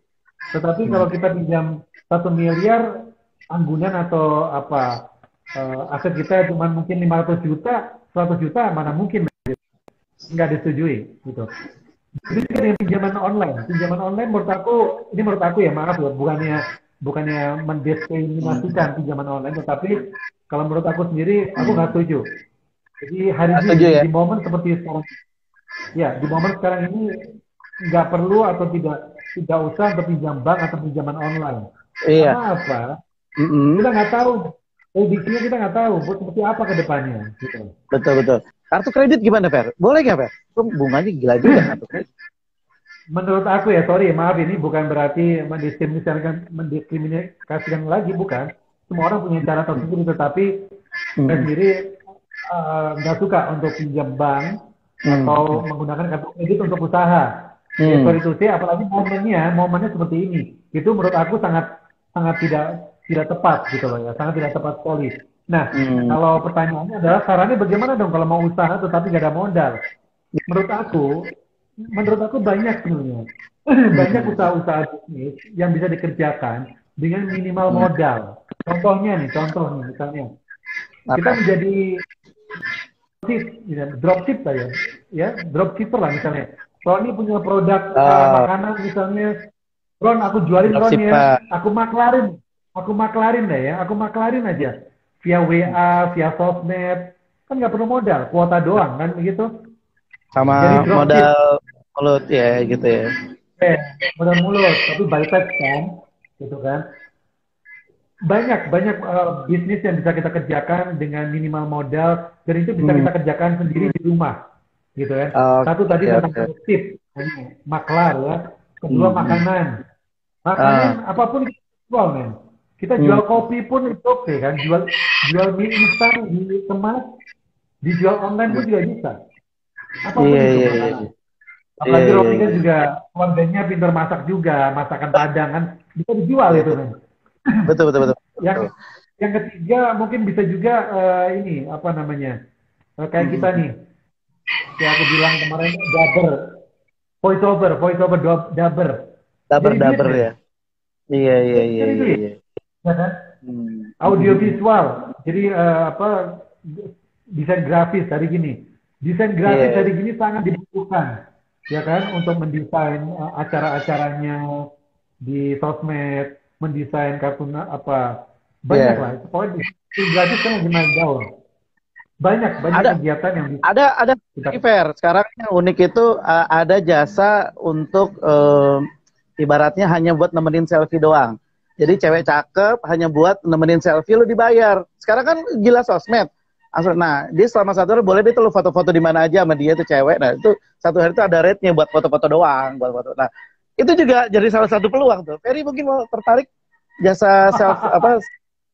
Tetapi kalau kita pinjam 1 miliar, anggunan atau aset kita cuma mungkin 500 juta, 100 juta, mana mungkin nggak disetujui gitu. Jadi dengan pinjaman online menurut aku ya, maaf ya, bukannya mendiskriminasikan pinjaman online, tetapi kalau menurut aku sendiri aku nggak setuju. Jadi hari ini di momen seperti sekarang, ya di momen sekarang ini nggak perlu atau tidak usah untuk pinjam bank atau pinjaman online. Iya. Karena apa? Kita nggak tahu, prediksinya kita nggak tahu seperti apa ke depannya. Gitu. Betul. Kartu kredit gimana, Fer? Boleh nggak, Fer? Bunganya gila juga kartu kredit. Menurut aku ya, sorry, maaf, ini bukan berarti mendiskriminasikan lagi, bukan. Semua orang punya cara tersendiri, tetapi saya sendiri nggak suka untuk pinjam bank atau menggunakan kartu kredit untuk usaha. Sorry to say, apalagi momennya seperti ini. Itu menurut aku sangat tidak tepat gitu loh ya, sangat tidak tepat sekali. Nah, kalau pertanyaannya adalah sarannya bagaimana dong kalau mau usaha tetapi nggak ada modal? Menurut aku banyak sebenarnya. Banyak usaha-usaha bisnis yang bisa dikerjakan dengan minimal modal. Contohnya misalnya kita menjadi dropship saja, ya dropshipper lah misalnya. Kalau ini punya produk makanan misalnya, Ron aku jualin Ron ya, aku maklarin deh ya, aku maklarin aja via WA, via sosmed, kan nggak perlu modal, kuota doang kan begitu. Sama modal mulut ya gitu ya. Modal mulut, tapi by text kan, gitu kan. Banyak bisnis yang bisa kita kerjakan dengan minimal modal, dan itu bisa kita kerjakan sendiri di rumah, gitu kan. Satu tadi tentang produktif, maklar ya. Kedua makanan apapun kita jual, men. Kita jual kopi pun itu oke kan, jual mie instan dikemas, dijual online pun juga bisa. Apapun itu makanan. Apalagi roti kan juga keluarganya pintar masak juga, masakan Padang kan bisa dijual itu, men. Betul. Yang ketiga mungkin bisa juga kayak kita nih, kayak aku bilang kemarin, voice over dubber ya. Iya. Ya kan? Audio visual, jadi desain grafis hari gini sangat dibutuhkan, ya kan, untuk mendesain acara-acaranya di sosmed, mendesain kartun apa banyak lah. Pokoknya gratis kan lagi naik daun. Banyak Ada kegiatan yang bisa ada kita. fair. Sekarang yang unik itu ada jasa untuk ibaratnya hanya buat nemenin selfie doang. Jadi cewek cakep hanya buat nemenin selfie lu dibayar. Sekarang kan gila sosmed. Nah, dia selama 1 hari boleh deh tuh lu foto-foto di mana aja sama dia tuh cewek. Nah, itu 1 hari itu ada rate-nya buat foto-foto doang, buat foto. Nah, itu juga jadi salah satu peluang tuh. Ferry mungkin mau tertarik jasa self apa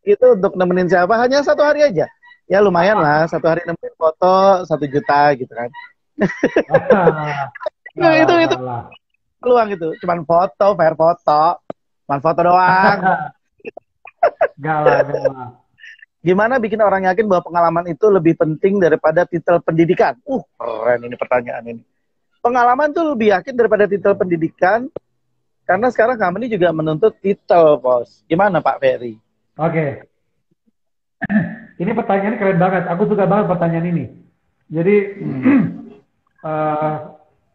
itu untuk nemenin siapa hanya 1 hari aja. Ya lumayan lah, 1 hari nemenin foto 1 juta gitu kan. itu peluang itu. Cuman foto, fair foto. Cuman foto doang. Gak lah. Gimana bikin orang yakin bahwa pengalaman itu lebih penting daripada titel pendidikan? Keren ini pertanyaan ini. Pengalaman tuh lebih yakin daripada titel pendidikan, karena sekarang company juga menuntut titel, Bos. Gimana Pak Ferry? Oke. Ini pertanyaan keren banget. Aku suka banget pertanyaan ini. Jadi,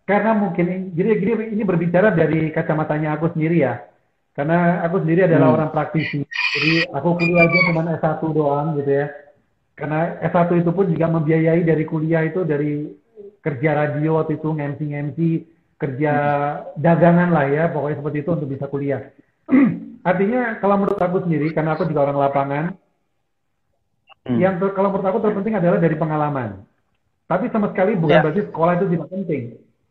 karena mungkin, jadi ini berbicara dari kacamatanya aku sendiri ya. Karena aku sendiri adalah orang praktisi. Jadi aku kuliah aja cuma S1 doang gitu ya. Karena S1 itu pun juga membiayai dari kuliah itu dari kerja radio waktu itu, nge-MC, kerja dagangan lah ya. Pokoknya seperti itu untuk bisa kuliah. Artinya kalau menurut aku sendiri, karena aku juga orang lapangan, kalau menurut aku terpenting adalah dari pengalaman. Tapi sama sekali bukan berarti sekolah itu tidak penting.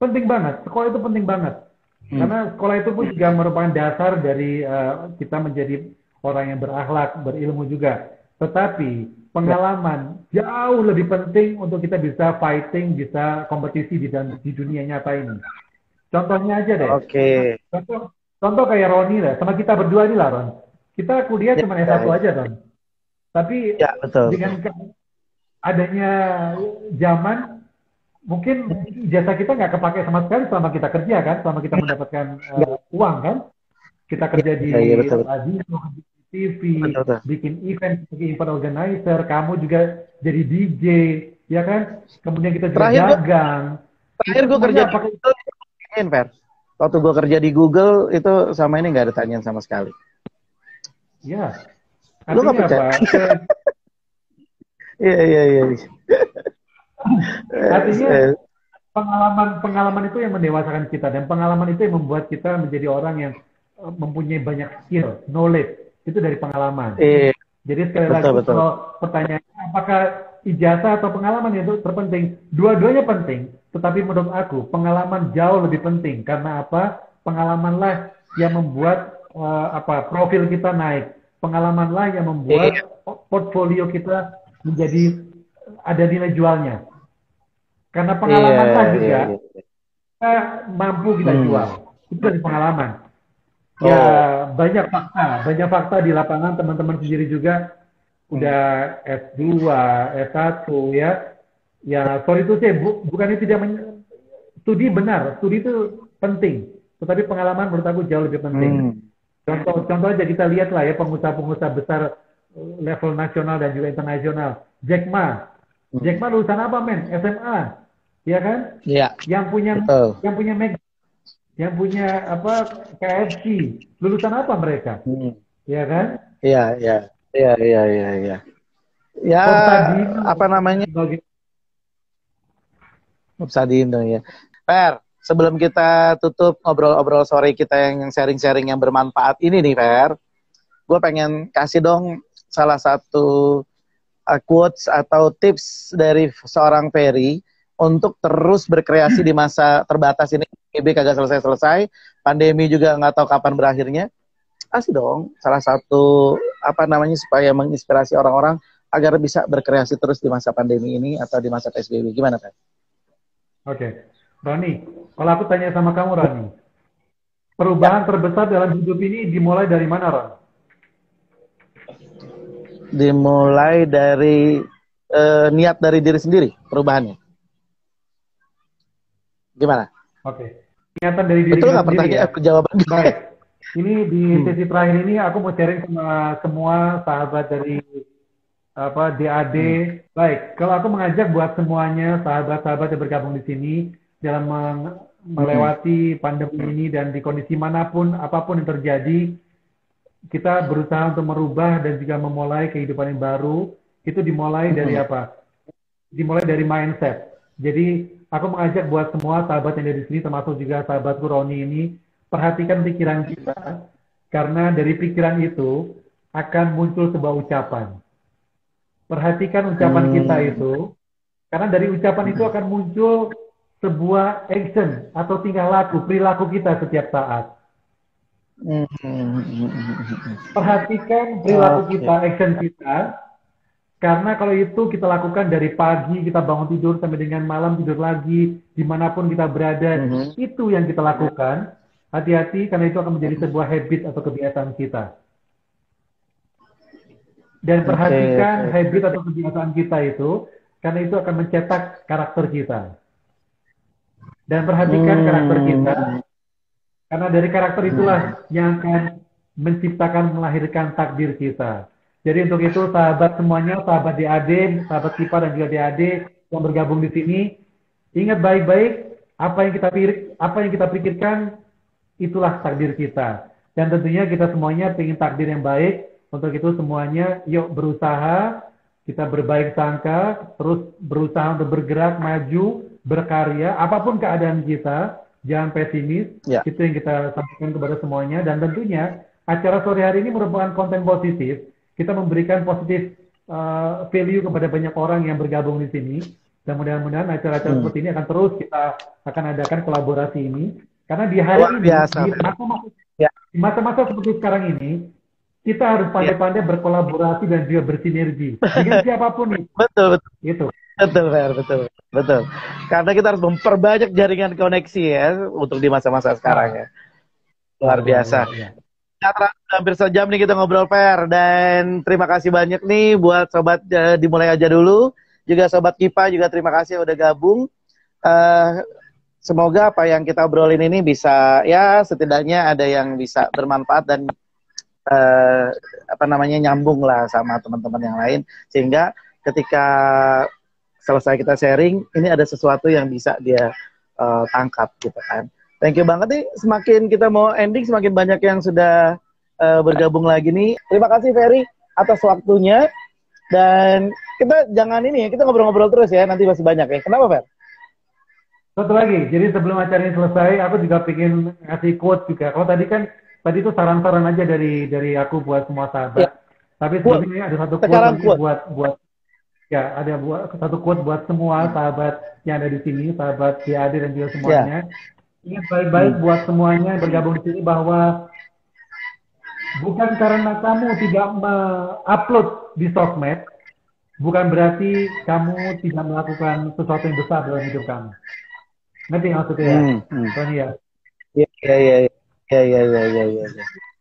Penting banget, sekolah itu penting banget. Karena sekolah itu pun juga merupakan dasar dari kita menjadi orang yang berakhlak, berilmu juga. Tetapi pengalaman jauh lebih penting untuk kita bisa fighting, bisa kompetisi di dunia nyata ini. Contohnya aja deh. Oke. Contoh kayak Roni lah, sama kita berdua ini lah Ron. Kita kuliah cuma S1 aja Ron. Tapi dengan adanya zaman, mungkin jasa kita nggak kepake sama sekali selama kita kerja kan, selama kita mendapatkan uang kan. Kita kerja di radio, di TV, bikin event sebagai event organizer, kamu juga jadi DJ, ya kan? Kemudian kita juga dagang. Terakhir gue kerja pakai Google, waktu gue kerja di Google itu sama ini nggak ada tanyaan sama sekali. Ya. Lu nggak percaya? Iya. Artinya pengalaman itu yang mendewasakan kita, dan pengalaman itu yang membuat kita menjadi orang yang mempunyai banyak skill, knowledge, itu dari pengalaman. Jadi sekali lagi kalau pertanyaannya apakah ijazah atau pengalaman itu terpenting, dua-duanya penting, tetapi menurut aku pengalaman jauh lebih penting. Karena apa? Pengalamanlah yang membuat profil kita naik, pengalamanlah yang membuat portfolio kita menjadi ada nilai jualnya. Karena pengalaman juga kita mampu kita jual. Itu dari pengalaman. Ya banyak fakta di lapangan, teman-teman sendiri juga udah S2, S1 ya. Ya sorry itu saya bukan itu tidak studi benar, studi itu penting. Tetapi pengalaman menurut aku jauh lebih penting. Contoh aja kita lihat lah ya pengusaha-pengusaha besar level nasional dan juga internasional. Jack Ma lulusan apa men? SMA, ya kan? Iya. Yang punya yang punya KFC, lulusan apa mereka? Ya kan? Iya. Ya, apa namanya? Sadino ya. Per, sebelum kita tutup ngobrol-ngobrol sore kita yang sharing-sharing yang bermanfaat ini nih, Per, gue pengen kasih dong salah satu quotes atau tips dari seorang Ferry untuk terus berkreasi di masa terbatas ini. PSBB kagak selesai-selesai, pandemi juga nggak tahu kapan berakhirnya. Kasih dong salah satu supaya menginspirasi orang-orang agar bisa berkreasi terus di masa pandemi ini atau di masa PSBB. Gimana, Fer? Oke. Roni, kalau aku tanya sama kamu, Roni, perubahan terbesar dalam hidup ini dimulai dari mana, Ron? Dimulai dari niat dari diri sendiri, perubahannya. Gimana? Oke. Niatan dari diri Betul nggak sendiri ya? Jawaban. Baik. Ini di sesi terakhir ini aku mau sharing sama semua sahabat dari DAD. Baik, kalau aku mengajak buat semuanya sahabat-sahabat yang bergabung di sini dalam melewati pandemi ini dan di kondisi manapun, apapun yang terjadi, kita berusaha untuk merubah dan juga memulai kehidupan yang baru, itu dimulai dari apa? Dimulai dari mindset. Jadi aku mengajak buat semua sahabat yang ada di sini, termasuk juga sahabatku Roni ini, perhatikan pikiran kita, karena dari pikiran itu akan muncul sebuah ucapan. Perhatikan ucapan kita itu, karena dari ucapan itu akan muncul sebuah action atau tingkah laku, perilaku kita setiap saat. Perhatikan perilaku kita, action kita, karena kalau itu kita lakukan dari pagi, kita bangun tidur sampai dengan malam tidur lagi, dimanapun kita berada, itu yang kita lakukan. Hati-hati, karena itu akan menjadi sebuah habit atau kebiasaan kita. Dan perhatikan habit atau kebiasaan kita itu, karena itu akan mencetak karakter kita. Dan perhatikan karakter kita, karena dari karakter itulah yang akan menciptakan, melahirkan takdir kita. Jadi untuk itu sahabat semuanya, sahabat DAD, sahabat KIPA dan juga DAD yang bergabung di sini, ingat baik-baik apa yang kita pikirkan, itulah takdir kita. Dan tentunya kita semuanya ingin takdir yang baik. Untuk itu semuanya, yuk berusaha, kita berbaik sangka, terus berusaha untuk bergerak, maju, berkarya, apapun keadaan kita, jangan pesimis. Itu yang kita sampaikan kepada semuanya. Dan tentunya acara sore hari ini merupakan konten positif. Kita memberikan positif value kepada banyak orang yang bergabung di sini. Dan mudah-mudahan acara-acara seperti ini akan terus kita akan adakan kolaborasi ini. Karena di hari ini, di masa-masa seperti sekarang ini, kita harus pandai-pandai berkolaborasi dan juga bersinergi dengan siapapun itu. Betul. Gitu. Betul. Karena kita harus memperbanyak jaringan koneksi ya untuk di masa-masa sekarang ya. Luar biasa. Hampir sejam nih kita ngobrol Per, dan terima kasih banyak nih buat sobat dimulai aja dulu, juga sobat KIPA juga terima kasih udah gabung. Semoga apa yang kita obrolin ini bisa ya setidaknya ada yang bisa bermanfaat dan nyambung lah sama teman-teman yang lain, sehingga ketika selesai kita sharing ini ada sesuatu yang bisa dia tangkap gitu kan. Thank you banget nih, semakin kita mau ending semakin banyak yang sudah bergabung lagi nih. Terima kasih Ferry atas waktunya, dan kita jangan kita ngobrol-ngobrol terus ya, nanti masih banyak ya. Kenapa Fer? Satu lagi, jadi sebelum acara ini selesai aku juga pengen ngasih quote juga. Kalau tadi itu saran-saran aja dari aku buat semua sahabat. Tapi sebelumnya ada satu quote buat satu quote buat semua sahabat yang ada di sini, sahabat DAD dan juga semuanya. Ingat baik-baik buat semuanya yang bergabung di sini bahwa bukan karena kamu tidak upload di sosmed, bukan berarti kamu tidak melakukan sesuatu yang besar dalam hidup kamu. Ngerti maksudnya ya? Tony ya? Iya.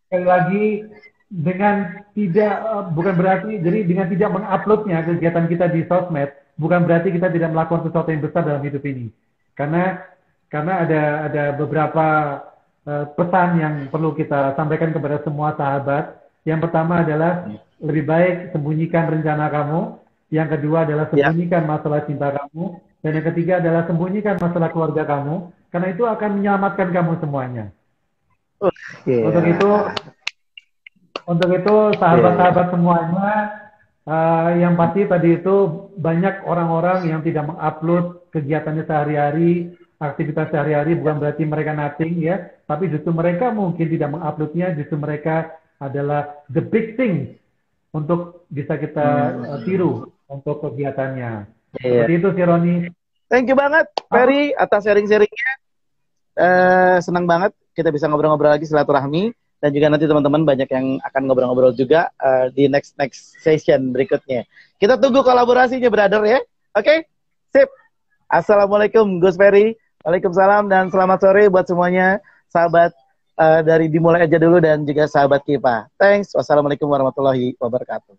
Sekali lagi, bukan berarti, jadi dengan tidak menguploadnya kegiatan kita di sosmed, bukan berarti kita tidak melakukan sesuatu yang besar dalam hidup ini. Karena ada beberapa pesan yang perlu kita sampaikan kepada semua sahabat. Yang pertama adalah lebih baik sembunyikan rencana kamu. Yang kedua adalah sembunyikan masalah cinta kamu. Dan yang ketiga adalah sembunyikan masalah keluarga kamu. Karena itu akan menyelamatkan kamu semuanya. Untuk itu sahabat-sahabat semuanya, yang pasti tadi itu banyak orang-orang yang tidak mengupload kegiatannya sehari-hari, aktivitas sehari-hari, bukan berarti mereka nothing ya, tapi justru mereka mungkin tidak menguploadnya, justru mereka adalah the big thing untuk bisa kita tiru untuk kegiatannya. Seperti itu sih Roni. Thank you banget Ferry atas sharing-sharingnya. Senang banget kita bisa ngobrol-ngobrol lagi, silaturahmi, dan juga nanti teman-teman banyak yang akan ngobrol-ngobrol juga di next session berikutnya. Kita tunggu kolaborasinya brother ya. Oke? Sip. Assalamualaikum Gus Ferry. Waalaikumsalam dan selamat sore buat semuanya sahabat dari dimulai aja dulu dan juga sahabat KIPA. Thanks. Wassalamualaikum warahmatullahi wabarakatuh.